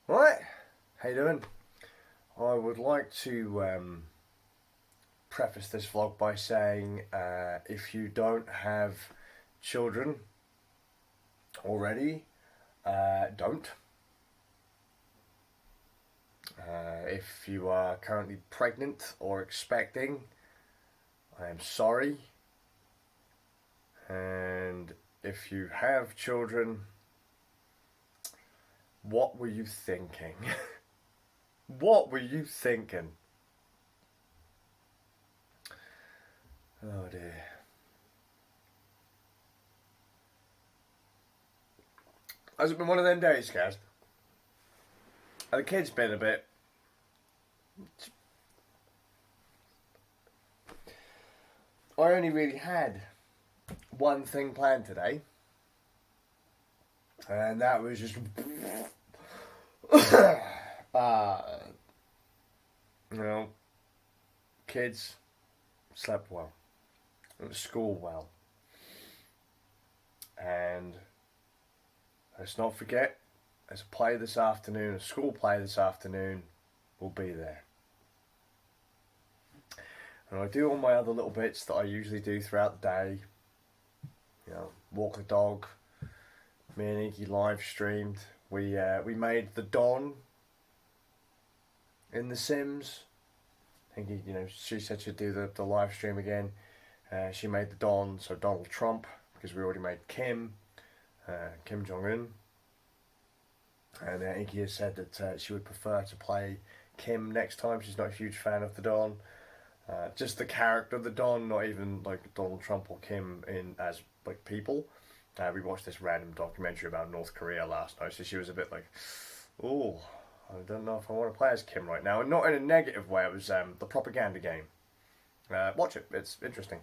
Right, how you doing? I would like to preface this vlog by saying if you don't have children already, don't. If you are currently pregnant or expecting, I am sorry. And if you have children, what were you thinking? What were you thinking? Oh dear. Has it been one of them days, guys? The kid's been a bit. I only really had one thing planned today, and that was just. uh, you know, kids slept well, went to school well, and let's not forget, there's a play this afternoon, a school play this afternoon. We'll be there. And I do all my other little bits that I usually do throughout the day. You know, walk the dog. Me and Inky live streamed. We made the Don in The Sims. Inky, she said she'd do the live stream again. She made the Don, so Donald Trump, because we already made Kim Jong Un. And Inky has said that she would prefer to play Kim next time. She's not a huge fan of the Don. Just the character of the Don, not even like Donald Trump or Kim in as like people. We watched this random documentary about North Korea last night, so she was a bit like, "Oh, I don't know if I want to play as Kim right now," and not in a negative way. It was the propaganda game. Watch it; it's interesting.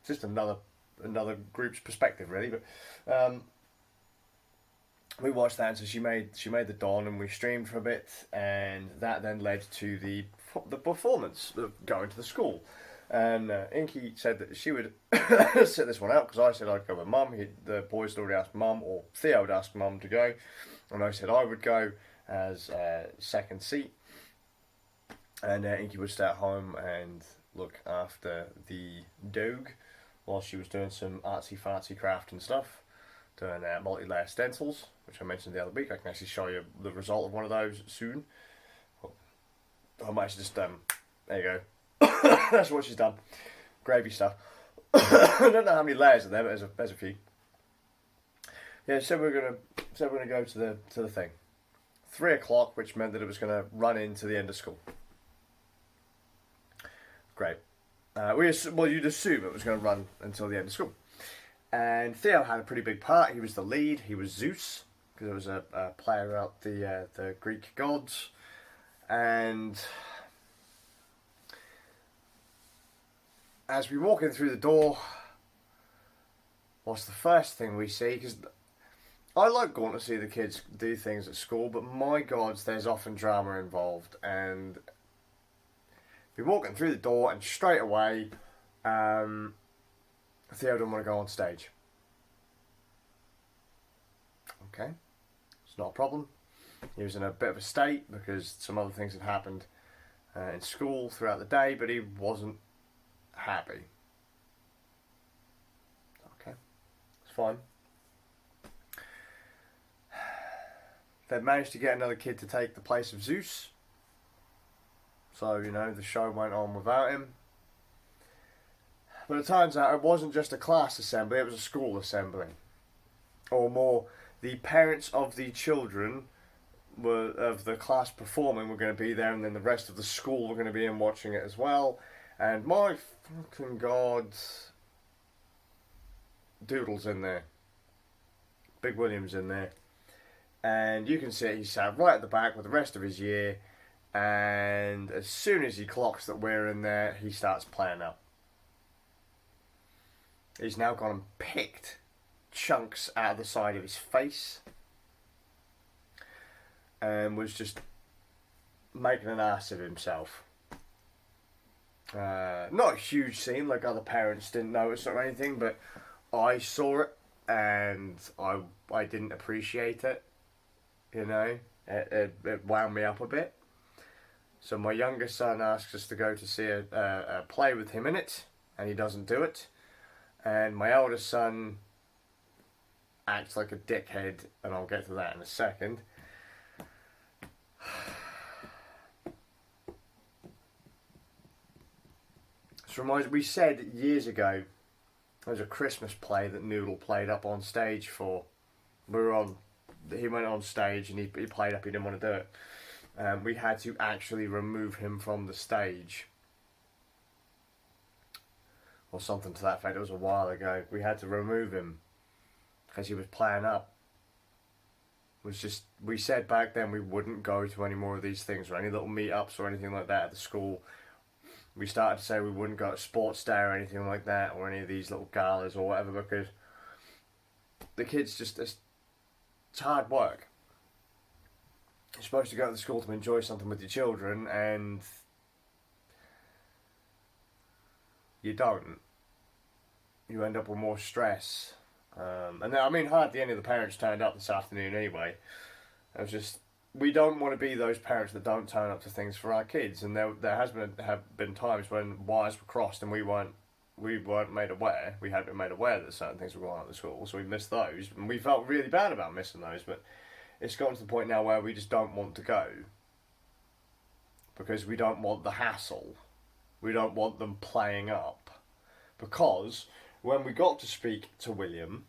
Just another group's perspective, really. But we watched that, and so she made the Dawn, and we streamed for a bit, and that then led to the performance of going to the school. And Inky said that she would sit this one out because I said I'd go with Mum. The boys had already asked Mum, or Theo had asked Mum to go, and I said I would go as second seat, and Inky would stay at home and look after the dog while she was doing some artsy fartsy craft and stuff, doing multi-layer stencils, which I mentioned the other week. I can actually show you the result of one of those soon. I might actually just there you go. That's what she's done. Gravy stuff. I don't know how many layers are there, but there's a few. Yeah, so we're gonna go to the thing. 3 o'clock, which meant that it was gonna run into the end of school. Great. You'd assume it was going to run until the end of school. And Theo had a pretty big part. He was the lead. He was Zeus, because there was a player about the Greek gods. And as we walk in through the door, what's the first thing we see? Because I like going to see the kids do things at school, but my God, there's often drama involved. And we're walking through the door, and straight away, Theo didn't want to go on stage. Okay, it's not a problem. He was in a bit of a state because some other things had happened in school throughout the day, but he wasn't happy. Okay, it's fine. They'd managed to get another kid to take the place of Zeus. So, the show went on without him. But it turns out it wasn't just a class assembly, it was a school assembly. Or more, the parents of the children of the class performing were going to be there, and then the rest of the school were going to be in watching it as well. And my fucking God, Doodle's in there. Big William's in there. And you can see he sat right at the back with the rest of his year. And as soon as he clocks that we're in there, he starts playing up. He's now gone and picked chunks out of the side of his face and was just making an ass of himself. Not a huge scene, like other parents didn't notice or anything, but I saw it and I didn't appreciate it, it wound me up a bit. So my youngest son asks us to go to see a play with him in it, and he doesn't do it. And my eldest son acts like a dickhead, and I'll get to that in a second. This reminds me, we said years ago there was a Christmas play that Noodle played up on stage for. We were on. He went on stage and he played up. He didn't want to do it. We had to actually remove him from the stage, or something to that effect. It was a while ago. We had to remove him because he was playing up. It was just, we said back then we wouldn't go to any more of these things or any little meetups or anything like that at the school. We started to say we wouldn't go to sports day or anything like that, or any of these little galas or whatever, because the kids just, it's hard work. You're supposed to go to the school to enjoy something with your children, and you don't. You end up with more stress. And then, I mean, hardly any of the parents turned up this afternoon anyway. It was just, we don't want to be those parents that don't turn up to things for our kids. And there have been times when wires were crossed and we weren't made aware. We hadn't been made aware that certain things were going on at the school, so we missed those, and we felt really bad about missing those. But it's gotten to the point now where we just don't want to go because we don't want the hassle. We don't want them playing up, because when we got to speak to William,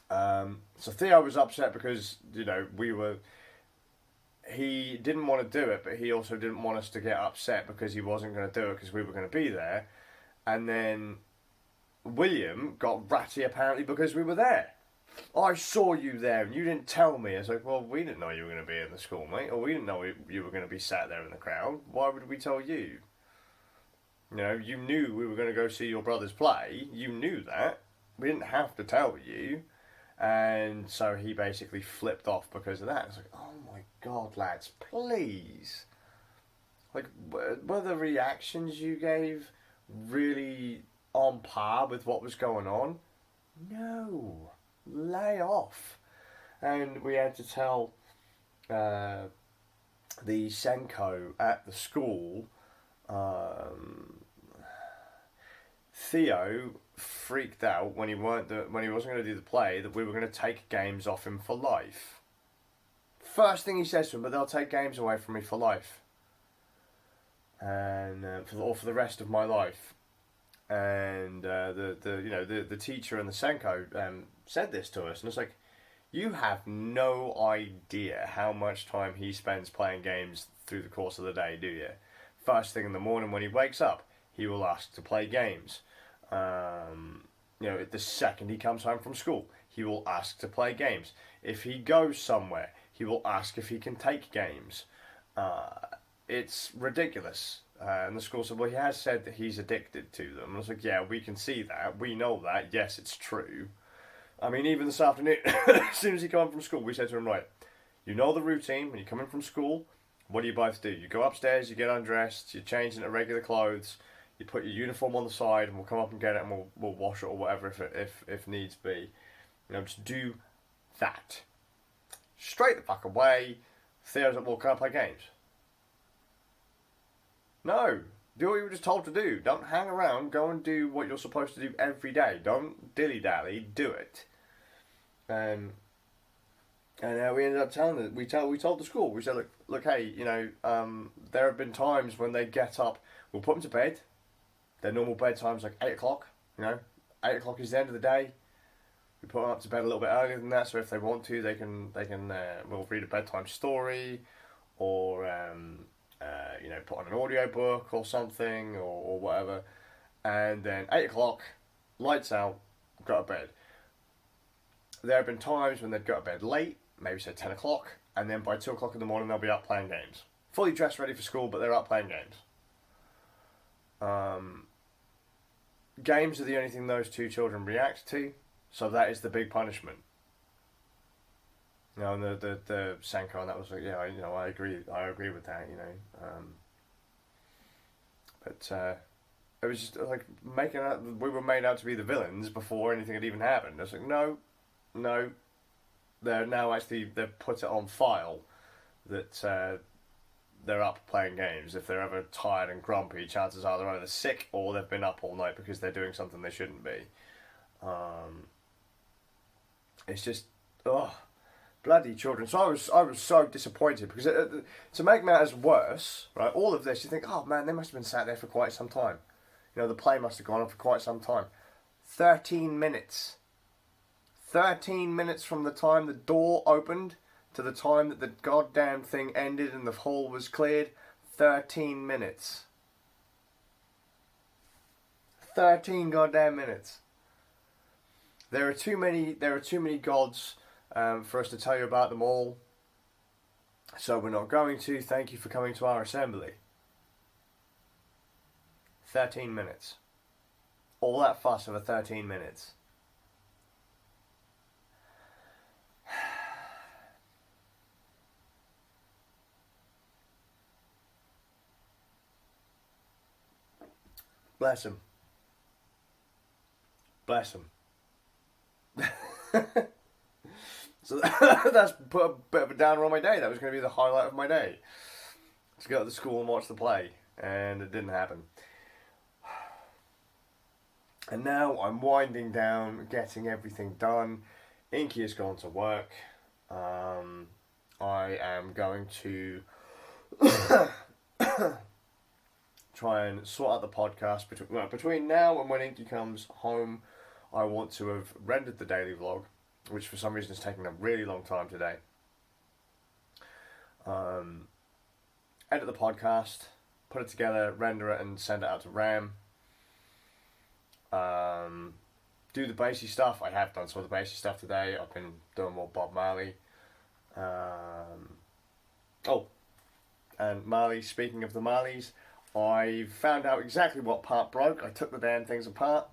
so Theo was upset because, you know, he didn't want to do it, but he also didn't want us to get upset because he wasn't going to do it because we were going to be there. And then William got ratty apparently because we were there. I saw you there and you didn't tell me. It's like, well, we didn't know you were going to be in the school, mate, or we didn't know you were going to be sat there in the crowd. Why would we tell you? You know, you knew we were going to go see your brothers play. You knew that. We didn't have to tell you. And so he basically flipped off because of that. It's like, oh my God, lads, please. Like, were the reactions you gave really on par with what was going on? No. Lay off. And we had to tell the Senko at the school, Theo freaked out when he wasn't going to do the play, that we were going to take games off him for life. First thing he says to him, but they'll take games away from me for life, and for the rest of my life. And the teacher and the Senko said this to us, and it's like, you have no idea how much time he spends playing games through the course of the day, do you? First thing in the morning when he wakes up, he will ask to play games. The second he comes home from school, he will ask to play games. If he goes somewhere, he will ask if he can take games. It's ridiculous. And the school said, well, he has said that he's addicted to them. And I was like, yeah, we can see that. We know that. Yes, it's true. I mean, even this afternoon, as soon as he came home from school, we said to him, right, you know the routine. When you come in from school, what do you both do? You go upstairs, you get undressed, you change into regular clothes, you put your uniform on the side, and we'll come up and get it, and we'll wash it or whatever if needs be. You know, just do that. Straight the fuck away. Theo's like, well, can I play games? No. Do what you were just told to do. Don't hang around. Go and do what you're supposed to do every day. Don't dilly-dally. Do it. And we ended up telling them. We told the school. We said, look, hey, there have been times when they get up. We'll put them to bed. Their normal bedtime's like 8 o'clock. 8 o'clock is the end of the day. We put them up to bed a little bit earlier than that, so if they want to, we'll read a bedtime story, or put on an audio book or something, or whatever. And then 8 o'clock, lights out, go to bed. There have been times when they'd go to bed late, maybe say 10 o'clock, and then by 2 o'clock in the morning they'll be up playing games. Fully dressed, ready for school, but they're up playing games. Games are the only thing those two children react to, so that is the big punishment. And the Senko on that was like, yeah, I agree with that, but it was just like we were made out to be the villains before anything had even happened. I was like, no, they've put it on file that they're up playing games. If they're ever tired and grumpy, chances are they're either sick or they've been up all night because they're doing something they shouldn't be. It's just, oh, bloody children. So I was so disappointed because to make matters worse, right? All of this, you think, oh man, they must have been sat there for quite some time. You know, the play must have gone on for quite some time. 13 minutes. 13 minutes from the time the door opened to the time that the goddamn thing ended and the hall was cleared. 13 minutes. 13 goddamn minutes. There are too many gods for us to tell you about them all. So we're not going to. Thank you for coming to our assembly. 13 minutes. All that fuss over 13 minutes. Bless him. Bless him. So that's put a bit of a downer on my day. That was going to be the highlight of my day. To go to the school and watch the play. And it didn't happen. And now I'm winding down, getting everything done. Inky has gone to work. I am going to try and sort out the podcast between now and when Inky comes home. I want to have rendered the daily vlog, which for some reason has taken a really long time today. Edit the podcast, put it together, render it, and send it out to Ram. Do the Basie stuff. I have done some of the Basie stuff today. I've been doing more Bob Marley. And Marley, speaking of the Marleys, I found out exactly what part broke. I took the damn things apart,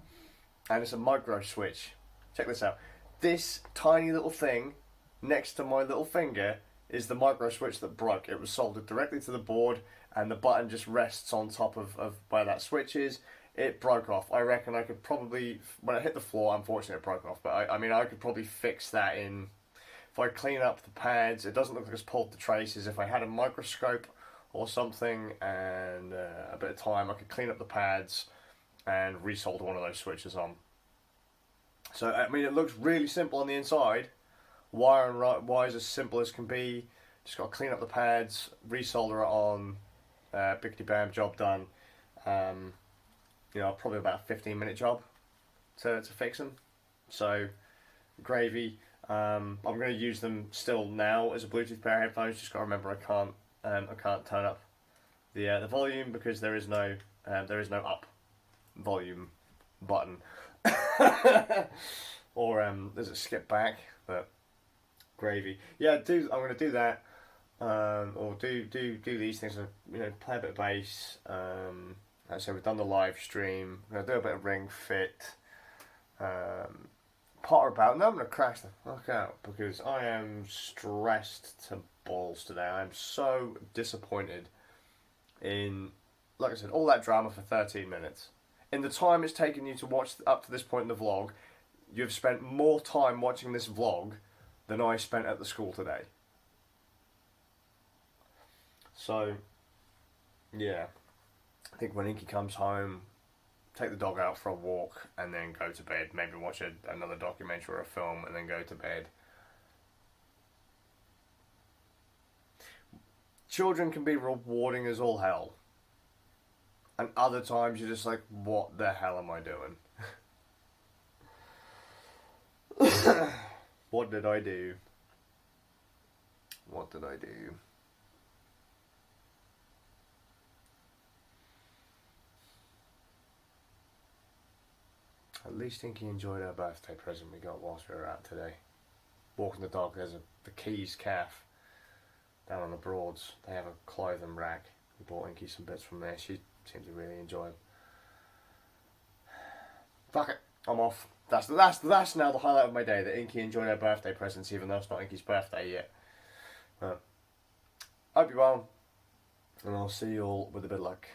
and it's a micro switch. Check this out. This tiny little thing next to my little finger is the micro switch that broke. It was soldered directly to the board, and the button just rests on top of where that switch is. It broke off. I reckon I could probably, when it hit the floor, unfortunately it broke off, but I could probably fix that in, if I clean up the pads. It doesn't look like it's pulled the traces. If I had a microscope or something and a bit of time, I could clean up the pads and resolder one of those switches on. So, I mean, it looks really simple on the inside. Wires as simple as can be. Just got to clean up the pads, resolder it on, bickety bam, job done. Probably about a 15-minute job to fix them. So, gravy. I'm going to use them still now as a Bluetooth pair of headphones. Just got to remember I can't turn up the volume because there is no up volume button. Or there's a skip back, but gravy. Yeah, I'm going to do that. Or do these things. Play a bit of bass. Like I said, we've done the live stream. I'm going to do a bit of Ring Fit. Potter about. No, I'm going to crash the fuck out because I am stressed to balls today. I'm so disappointed in, like I said, all that drama for 13 minutes. In the time it's taken you to watch up to this point in the vlog, you've spent more time watching this vlog than I spent at the school today. So, yeah. I think when Inky comes home, take the dog out for a walk and then go to bed. Maybe watch another documentary or a film and then go to bed. Children can be rewarding as all hell. And other times you're just like, what the hell am I doing? What did I do? What did I do? At least Inky enjoyed our birthday present we got whilst we were out today. Walking the dog, there's the Keys calf down on the Broads. They have a clothing rack. We bought Inky some bits from there. She seemed to really enjoy them. Fuck it, I'm off. That's now the highlight of my day, that Inky enjoyed her birthday presents even though it's not Inky's birthday yet. Hope you're well, and I'll see you all with a bit of luck.